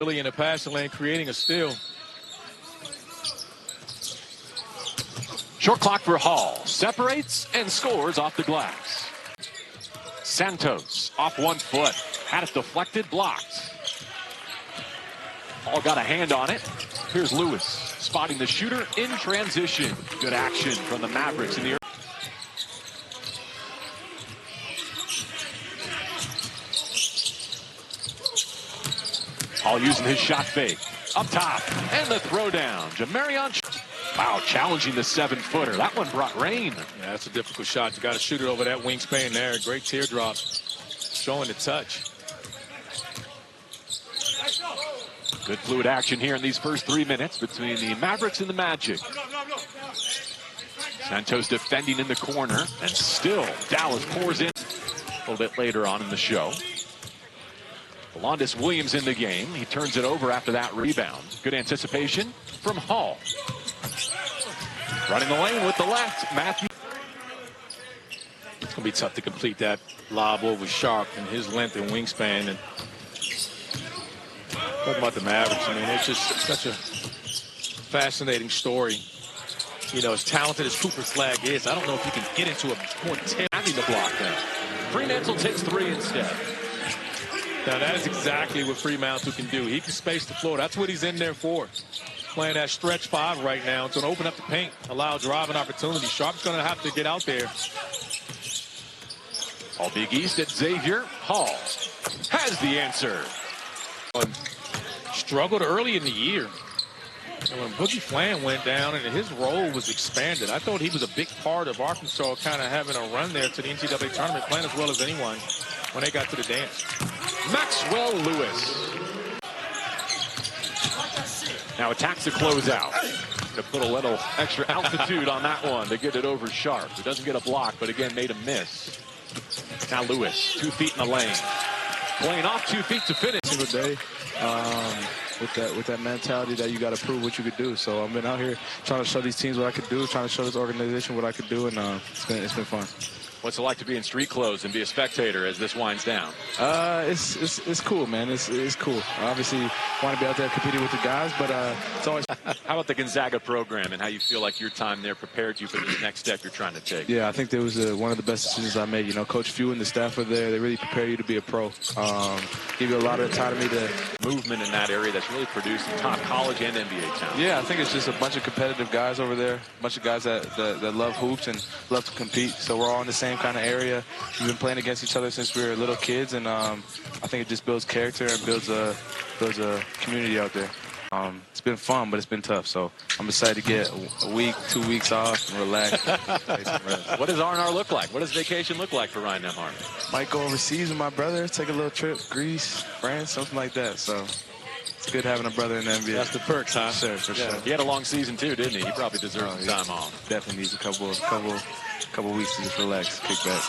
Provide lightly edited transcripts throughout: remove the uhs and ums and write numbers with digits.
Really in the passing lane, creating a steal. Short clock for Hall. Separates and scores off the glass. Santos off 1 foot. Had it deflected, blocked. Hall got a hand on it. Here's Lewis spotting the shooter in transition. Good action from the Mavericks in the Hall using his shot fake. Up top. And the throwdown. Jamarion. Wow, challenging the 7-footer. That one brought rain. Yeah, that's a difficult shot. You got to shoot it over that wingspan there. Great teardrop. Showing the touch. Good fluid action here in these first 3 minutes between the Mavericks and the Magic. Santos defending in the corner. And still, Dallas pours in a little bit later on in the show. Alondis Williams in the game. He turns it over after that rebound. Good anticipation from Hall. Running the lane with the left, Matthew. It's going to be tough to complete that lob over Sharp and his length and wingspan. And talking about the Mavericks, I mean, it's just such a fascinating story. You know, as talented as Cooper Flagg is, I don't know if you can get into a more having the block now. Fremantle takes 3 instead. Now, that is exactly what Fremantle can do. He can space the floor. That's what he's in there for. Playing that stretch 5 right now. It's going to open up the paint, allow driving opportunity. Sharp's going to have to get out there. All Big East at Xavier. Hall has the answer. Struggled early in the year. And when Boogie Flan went down and his role was expanded, I thought he was a big part of Arkansas kind of having a run there to the NCAA tournament, playing as well as anyone when they got to the dance. Maxwell Lewis. Now attacks the closeout. To put a little extra altitude on that one to get it over Sharp. It doesn't get a block, but again made a miss. Now Lewis, 2 feet in the lane. Playing off 2 feet to finish. Single day. With that mentality that you got to prove what you could do. So I've been out here trying to show these teams what I could do, trying to show this organization what I could do, and it's been fun. What's it like to be in street clothes and be a spectator as this winds down? It's cool, man. It's cool. I obviously want to be out there competing with the guys, but it's always. How about the Gonzaga program and how you feel like your time there prepared you for the next step you're trying to take? Yeah, I think that was one of the best decisions I made. You know, Coach Few and the staff are there. They really prepare you to be a pro. Give you a lot of autonomy to movement in that area that's really producing top college and NBA talent. Yeah, I think it's just a bunch of competitive guys over there, a bunch of guys that love hoops and love to compete. So we're all in the same kind of area. We've been playing against each other since we were little kids, and I think it just builds character and builds a community out there. It's been fun, but it's been tough. So I'm excited to get a week, 2 weeks off and relax. What does R&R look like? What does vacation look like for Ryan Nembhard? Might go overseas with my brother, take a little trip, Greece, France, something like that. So it's good having a brother in the NBA. That's the perks, huh? Sure, for sure. He had a long season too, didn't he? He probably deserves some time off. Definitely needs a couple weeks to just relax, kick back.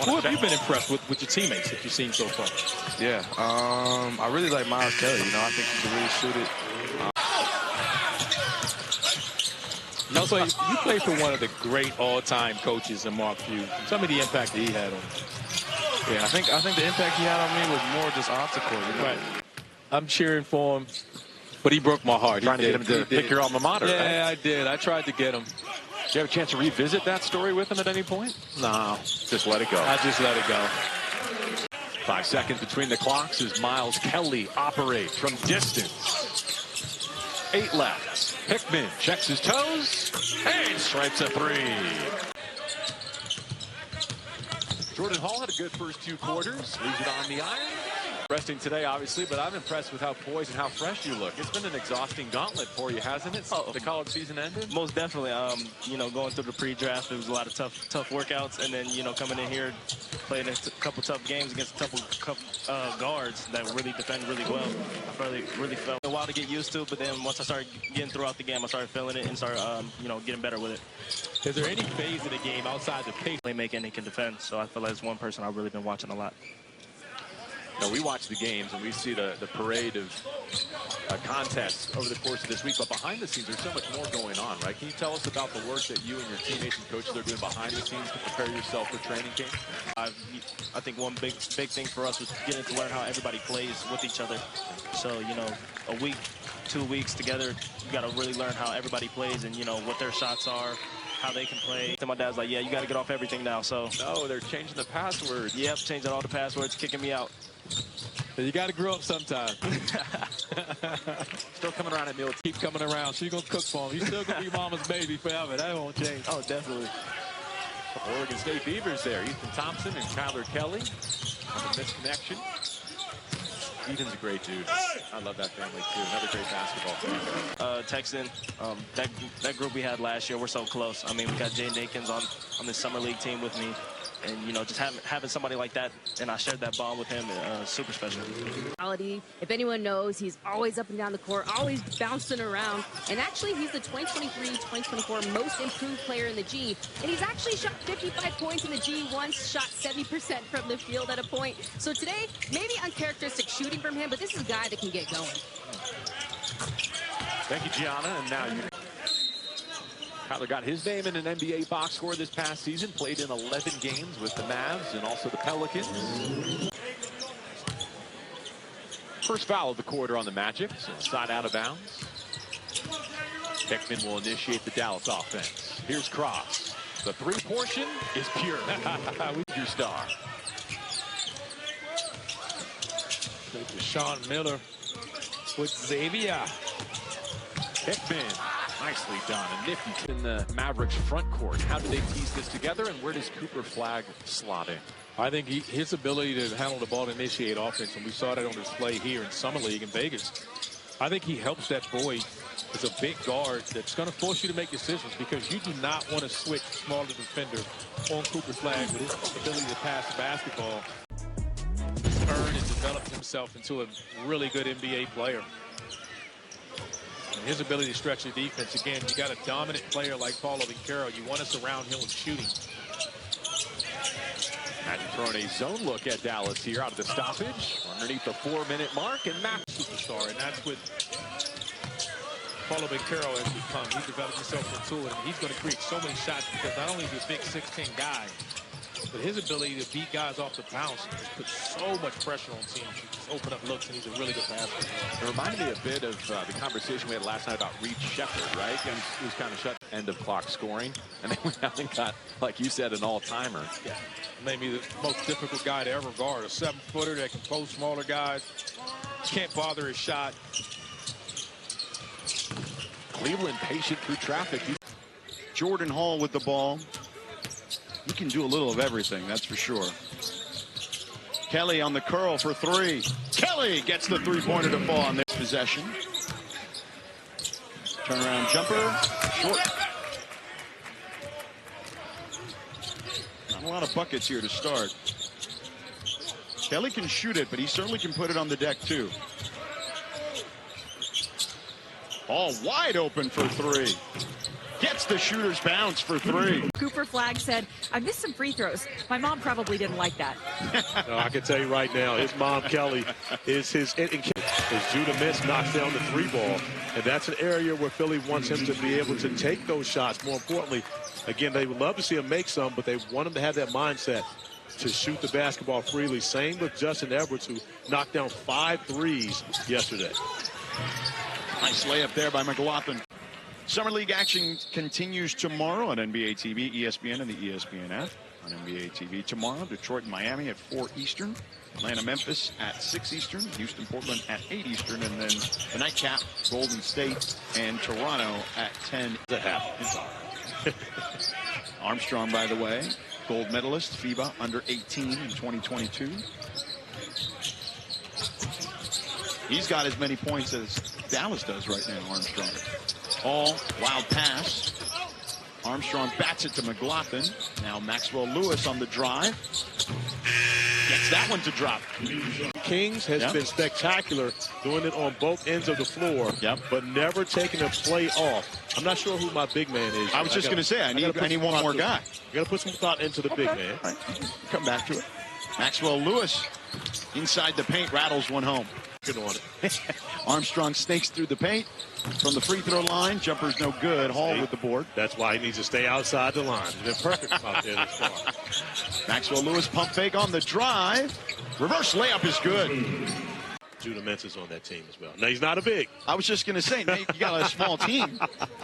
Who have you been impressed with your teammates that you've seen so far? Yeah, I really like Miles Kelly. You know, I think he can really shoot it. You played for one of the great all-time coaches in Mark Few. Tell me the impact that he had on you. Yeah, I think the impact he had on me was more just off the court. You know? Right. I'm cheering for him, but he broke my heart. Trying to get him to pick your alma mater. Yeah, right? I did. I tried to get him. Did you have a chance to revisit that story with him at any point? No. Just let it go. I just let it go. 5 seconds between the clocks as Miles Kelly operates from distance. 8 left. Hickman checks his toes and strikes a 3. Jordan Hall had a good first 2 quarters. Leaves it on the iron. Resting today, obviously, but I'm impressed with how poised and how fresh you look. It's been an exhausting gauntlet for you, hasn't it? The college season ended? Most definitely. You know, going through the pre-draft, it was a lot of tough workouts, and then, you know, coming in here, playing a couple tough games against a couple guards that really defend really well. I really felt a while to get used to, but then once I started getting throughout the game, I started feeling it and started, you know, getting better with it. Is there any phase of the game outside the pace? Playmaking and can defend, so I feel like it's one person I've really been watching a lot. Now, we watch the games and we see the parade of contests over the course of this week, but behind the scenes, there's so much more going on, right? Can you tell us about the work that you and your teammates and coaches are doing behind the scenes to prepare yourself for training camp? I think one big thing for us was getting to learn how everybody plays with each other. So, you know, a week, 2 weeks together, you got to really learn how everybody plays and, you know, what their shots are, how they can play. And my dad's like, yeah, you got to get off everything now. So, no, they're changing the passwords. Yep, changing all the passwords, kicking me out. You got to grow up sometime. Still coming around at meal. Keep coming around. She's going to cook for him. He's still going to be mama's baby forever. That won't change. Oh, definitely. Oregon State Beavers there. Ethan Thompson and Kyler Kelly on the misconnection. Ethan's a great dude. I love that family too. Another great basketball family. Texan, that group we had last year, we're so close. I mean, we got Jay Nakins on the summer league team with me. And, you know, just having somebody like that, and I shared that bond with him, super special. If anyone knows, he's always up and down the court, always bouncing around. And actually, he's the 2023-2024 most improved player in the G. And he's actually shot 55 points in the G once, shot 70% from the field at a point. So today, maybe uncharacteristic shooting from him, but this is a guy that can get going. Thank you, Gianna. And now you... Kyler got his name in an NBA box score this past season, played in 11 games with the Mavs and also the Pelicans. First foul of the quarter on the Magic, so side out of bounds. Beckman will initiate the Dallas offense. Here's Cross. The three portion is pure. Your star. Sean Miller with Xavier. Beckman. Nicely done. And nifty in the Mavericks front court. How do they piece this together, and where does Cooper Flagg slot in? I think his ability to handle the ball and initiate offense, and we saw that on display here in Summer League in Vegas. I think he helps that boy as a big guard that's going to force you to make decisions, because you do not want to switch smaller defender on Cooper Flagg with his ability to pass the basketball. Earned and developed himself into a really good NBA player. And his ability to stretch the defense, again, you got a dominant player like Paulo Banchero. You want to surround him with shooting. Magic throwing a zone look at Dallas here out of the stoppage. Underneath the 4-minute mark, and Mac superstar, and that's what Paulo Banchero has become. He developed himself into it, and he's going to create so many shots because not only is he a big 6'10" guy, but his ability to beat guys off the bounce and just put so much pressure on teams. He just open up looks, and he's a really good passer. It reminded me a bit of the conversation we had last night about Reed Shepherd, right? He was kind of shut end of clock scoring, and then we haven't got, like you said, an all-timer. Yeah, maybe the most difficult guy to ever guard, a 7-footer that can post smaller guys, can't bother his shot. Cleveland patient through traffic. Jordan Hall with the ball. He can do a little of everything, that's for sure. Kelly on the curl for three. Kelly gets the three-pointer to fall on this possession. Turnaround jumper, short. Not a lot of buckets here to start. Kelly can shoot it, but he certainly can put it on the deck too. All wide open for three. Gets the shooter's bounce for three. Cooper Flagg said, I missed some free throws. My mom probably didn't like that. No, I can tell you right now, his mom, Kelly, is his due to miss, knocks down the three ball. And that's an area where Philly wants him to be able to take those shots. More importantly, again, they would love to see him make some, but they want him to have that mindset to shoot the basketball freely. Same with Justin Edwards, who knocked down 5 threes yesterday. Nice layup there by McLaughlin. Summer League action continues tomorrow on NBA TV, ESPN, and the ESPN app. On NBA TV tomorrow, Detroit and Miami at 4 Eastern. Atlanta, Memphis at 6 Eastern. Houston, Portland at 8 Eastern. And then the nightcap, Golden State and Toronto at 10. Armstrong, by the way, gold medalist, FIBA under 18 in 2022. He's got as many points as Dallas does right now, Armstrong. All wild pass. Armstrong bats it to McLaughlin. Now Maxwell Lewis on the drive. Gets that one to drop. Kings has been spectacular, doing it on both ends of the floor, but never taking a play off. I'm not sure who my big man is. I was just going to say, I need one more guy. You got to put some thought into the big man. Right. Come back to it. Maxwell Lewis inside the paint, rattles one home. Good on it. Armstrong snakes through the paint from the free throw line. Jumper's no good. Hall with the board. That's why he needs to stay outside the line. He's been perfect out there this far. Maxwell Lewis pump fake on the drive. Reverse layup is good. Judah Mintz is on that team as well. Now, he's not a big. I was just going to say, Nate, you got a small team.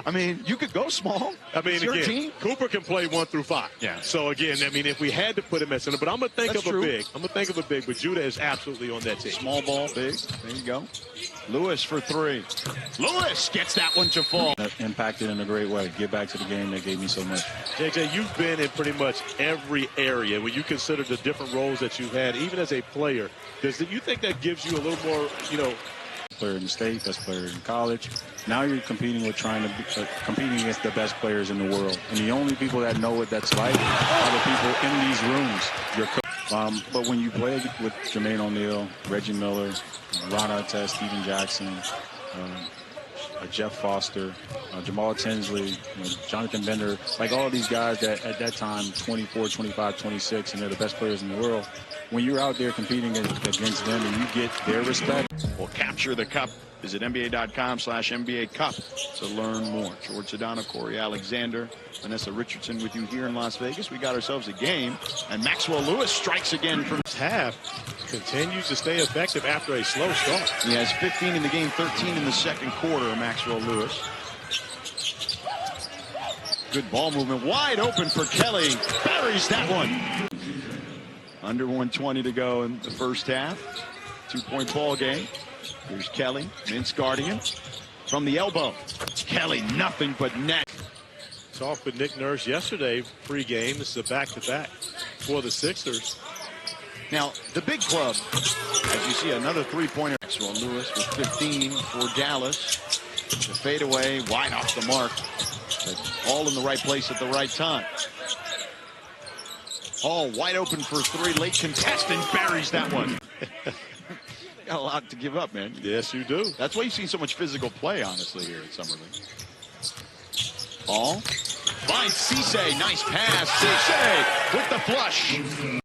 I mean, you could go small. I mean, it's your again, team. Cooper can play 1 through 5. Yeah. So, again, I mean, if we had to put him at center, but I'm going to think That's of true. a big. I'm going to think of a big, but Judah is absolutely on that team. Small ball, big. There you go. Lewis for 3. Lewis gets that one to fall. That impacted in a great way. Get back to the game that gave me so much. JJ, you've been in pretty much every area. When you consider the different roles that you've had, even as a player, do you think that gives you a little more, Player in the state, best player in college. Now you're competing competing against the best players in the world. And the only people that know what that's like are the people in these rooms. But when you play with Jermaine O'Neal, Reggie Miller, Ron Artest, Steven Jackson, Jeff Foster, Jamal Tinsley, Jonathan Bender, like all these guys that at that time, 24, 25, 26, and they're the best players in the world. When you're out there competing against them and you get their respect. We'll capture the cup. Visit NBA.com/NBA Cup to learn more. George Sedano, Corey Alexander, Vanessa Richardson with you here in Las Vegas. We got ourselves a game, and Maxwell Lewis strikes again from half. Continues to stay effective after a slow start. He has 15 in the game, 13 in the second quarter, Maxwell Lewis. Good ball movement, wide open for Kelly. Buries that one. Under 120 to go in the first half. 2-point ball game. Here's Kelly, Mintz guarding him. From the elbow, Kelly, nothing but net. Talked with Nick Nurse yesterday, pregame. This is a back-to-back for the Sixers. Now, the big club, as you see, another three-pointer. Maxwell Lewis with 15 for Dallas. The fadeaway, wide off the mark. But all in the right place at the right time. Hall wide open for 3, late contestant, buries that one. Got a lot to give up, man. Yes, you do. That's why you've seen so much physical play, honestly, here at Summer League. Hall finds Cisse. Nice pass. Cisse with the flush.